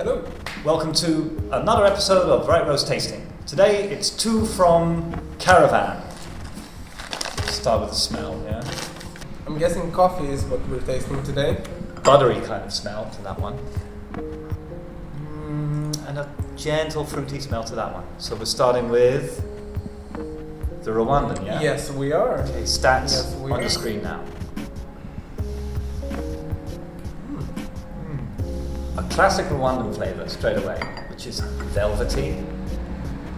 Hello. Welcome to another episode of Right Roast Tasting. Today it's two from Caravan. Start with the smell, yeah? I'm guessing coffee is what we're tasting today. Buttery kind of smell to that one. And a gentle fruity smell to that one. So we're starting with the Rwandan, yeah? Yes, we are. Okay, stats Yes, we on are. the screen now. A classic Rwandan flavour straight away, which is velvety,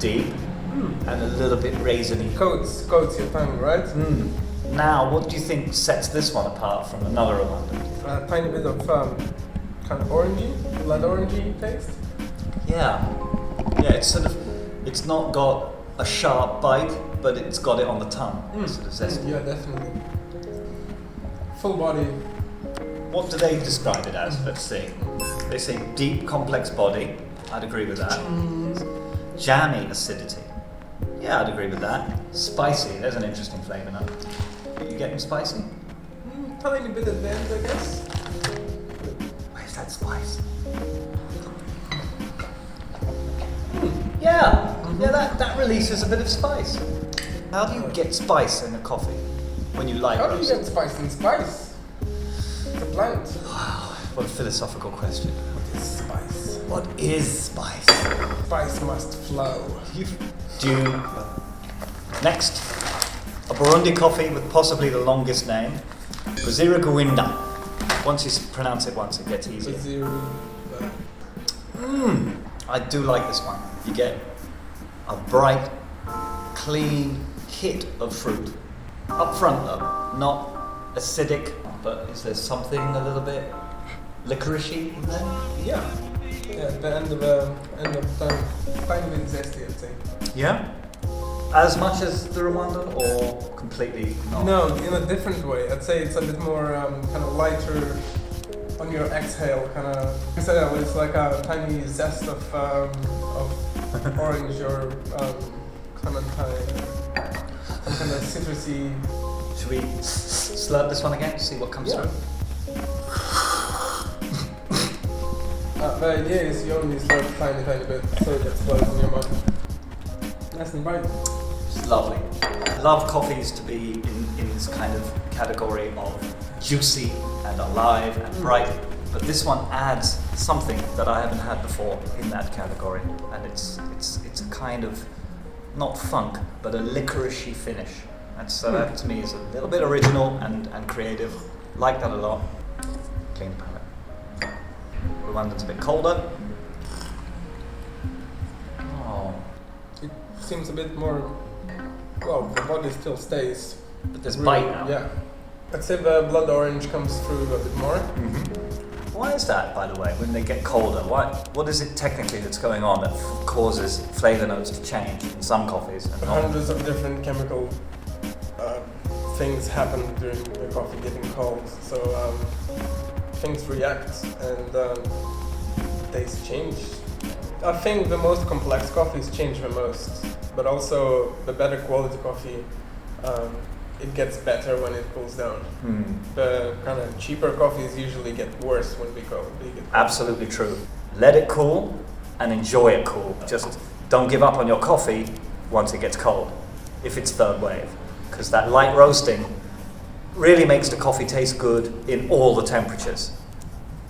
deep, and a little bit raisiny. Coats your tongue, right? Now, what do you think sets this one apart from another Rwandan? A tiny bit of kind of orangey, blood orangey taste. Yeah, it's not got a sharp bite, but it's got it on the tongue. Sort of zesty. Yeah, definitely. Full body. What do they describe it as? Let's see. They say deep, complex body. I'd agree with that. Jammy acidity. Yeah, I'd agree with that. Spicy. There's an interesting flavour now. Are you getting spicy? Tiny bit at the end, I guess. Where's that spice? Yeah, that releases a bit of spice. How do you get spice in a coffee when you like How do you roast? get spice in spice? It's a plant. What a philosophical question. What is spice? What is spice? Spice must flow. Next, a Burundi coffee with possibly the longest name, BUZIRAGUHINDWA. Once you pronounce it once, it gets easier. I do like this one. You get a bright, clean hit of fruit. Up front though, not acidic, but is there something a little bit licoricey in there? Yeah. Yeah, the end of the tongue. Tiny bit zesty, I'd say. Yeah? As much as the Rwandan or completely not? No, in a different way. I'd say it's a bit more kind of lighter on your exhale, kind of. It's like a tiny zest of orange or clementine, some kind of citrusy. Should we slurp this one again to see what comes through? The idea is you only slurp tiny bit so it explodes in your mouth. Nice and bright. It's lovely. I love coffees to be in this kind of category of juicy and alive and bright, but this one adds something that I haven't had before in that category, and it's a kind of not funk but a licoricey finish. And so that to me is a little bit original and creative. Like that a lot. Clean palate. Rwandan's a bit colder. Oh, It seems a bit more. Well, the body still stays. but there's bite now. Yeah. I'd say the blood orange comes through a bit more. Why is that, by the way, when they get colder? What is it technically that's going on that causes flavour notes to change in some coffees and not? Hundreds of different chemical things happen during the coffee getting cold. So things react and taste change. I think the most complex coffees change the most, but also the better quality coffee, it gets better when it cools down. The kind of cheaper coffees usually get worse when they get cold. Absolutely true. Let it cool and enjoy it cool. Just don't give up on your coffee once it gets cold, if it's third wave, because that light roasting really makes the coffee taste good in all the temperatures.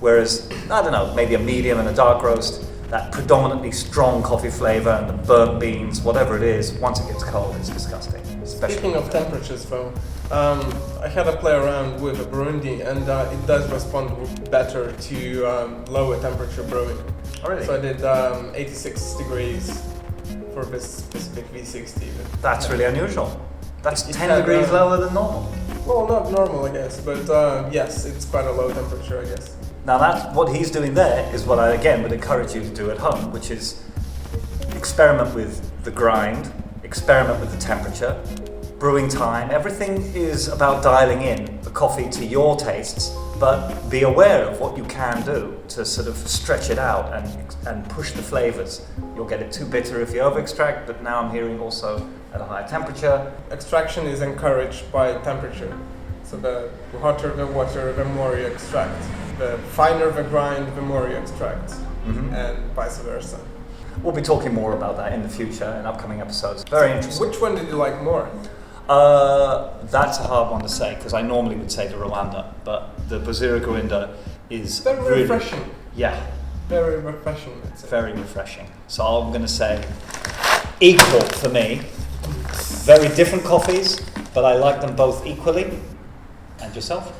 Whereas, I don't know, maybe a medium and a dark roast, that predominantly strong coffee flavour and the burnt beans, whatever it is, once it gets cold, it's disgusting. Especially Speaking of temperatures though, I had a play around with a Burundi and it does respond better to lower temperature brewing. Oh, really? So I did 86 degrees for this specific V60. That's really unusual. That's It 10 had, degrees lower than normal. Well, not normal I guess, but yes, it's quite a low temperature I guess. Now that's what he's doing there is what I again would encourage you to do at home, which is experiment with the grind, experiment with the temperature, brewing time. Everything is about dialing in the coffee to your tastes, but be aware of what you can do to sort of stretch it out and push the flavours. You'll get it too bitter if you over extract, but now I'm hearing also at a high temperature. Extraction is encouraged by temperature. So the hotter the water, the more you extract. The finer the grind, the more you extract. and vice versa. We'll be talking more about that in the future in upcoming episodes. Very interesting. Which one did you like more? That's a hard one to say because I normally would say the Ruwanda, but the BUZIRAGUHINDWA is Very really, refreshing. Yeah, Very refreshing, I'd say. very refreshing. So I'm going to say equal for me. Very different coffees, but I like them both equally. And yourself?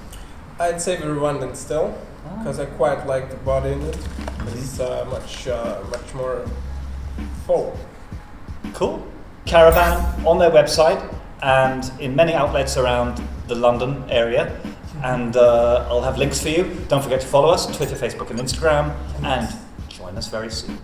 I'd say the Rwandan still, because I quite like the body in it. It's much more full. Cool. Caravan on their website and in many outlets around the London area. And I'll have links for you. Don't forget to follow us, Twitter, Facebook and Instagram. And join us very soon.